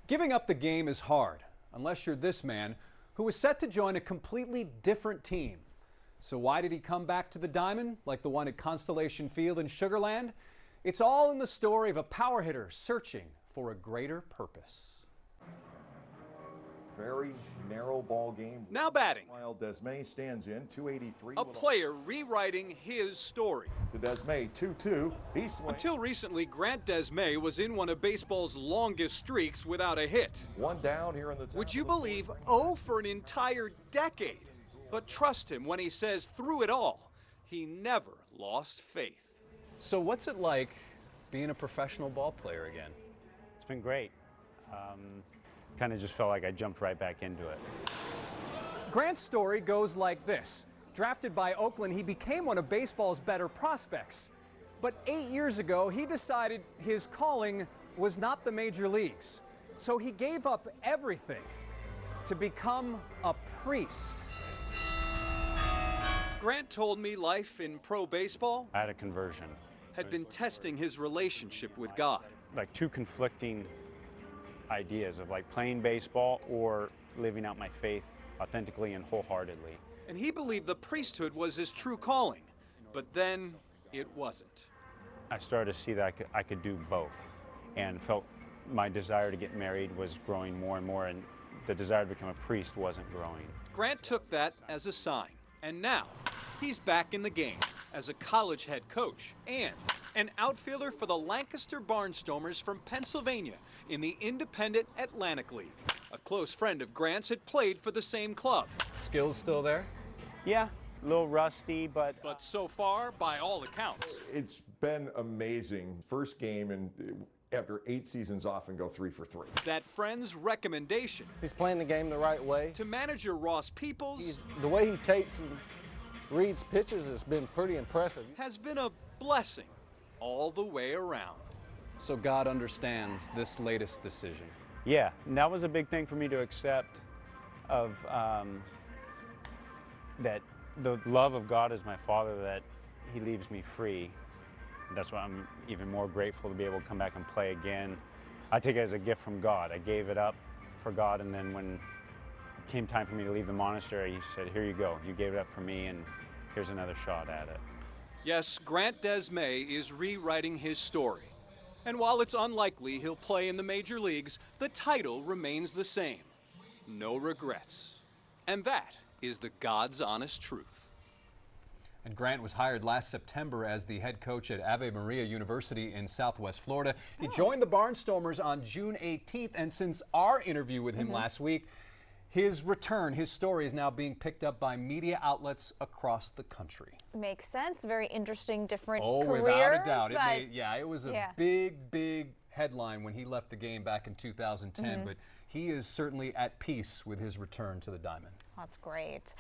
Giving up the game is hard, unless you're this man who was set to join a completely different team. So why did he come back to the diamond, like the one at Constellation Field in Sugar Land? It's all in the story of a power hitter searching for a greater purpose. Very narrow ball game. Now batting. While Desme stands in, 283. A player rewriting his story. To Desme, 2-2. He swings. Until recently, Grant Desme was in one of baseball's longest streaks without a hit. One down here in the top. Would you believe 0 for an entire decade? But trust him when he says through it all, he never lost faith. So what's it like being a professional ball player again? It's been great. Kind of just felt like I jumped right back into it. Grant's story goes like this. Drafted by Oakland, he became one of baseball's better prospects. But 8 years ago, he decided his calling was not the major leagues. So he gave up everything to become a priest. Grant told me life in pro baseball I had a conversion. had been testing his relationship with God. Like two conflicting ideas of like playing baseball or living out my faith authentically and wholeheartedly. And he believed the priesthood was his true calling, but then it wasn't. I started to see that I could do both, and felt my desire to get married was growing more and more, and the desire to become a priest wasn't growing. Grant took that as a sign, and now he's back in the game as a college head coach and an outfielder for the Lancaster Barnstormers from Pennsylvania in the Independent Atlantic League. A close friend of Grant's had played for the same club. Skills still there? Yeah, a little rusty, but So far, by all accounts. It's been amazing. First game and after 8 seasons off and go 3 for 3. That friend's recommendation He's playing the game the right way. to manager Ross Peoples The way he takes and reads pitches has been pretty impressive. has been a blessing all the way around. So God understands this latest decision. yeah, and that was a big thing for me to accept, of that the love of God as my Father, that He leaves me free. That's why I'm even more grateful to be able to come back and play again. I take it as a gift from God. I gave it up for God, and then when it came time for me to leave the monastery, He said, here you go. You gave it up for me, and here's another shot at it. Yes, Grant Desme is rewriting his story. And while it's unlikely he'll play in the major leagues, the title remains the same. No regrets. And that is the God's honest truth. And Grant was hired last September as the head coach at Ave Maria University in Southwest Florida. He joined the Barnstormers on June 18th, and since our interview with him last week, his return, his story is now being picked up by media outlets across the country. Makes sense. Very interesting, different Oh, careers. without a doubt. But It was a big headline when he left the game back in 2010, but he is certainly at peace with his return to the diamond. that's great.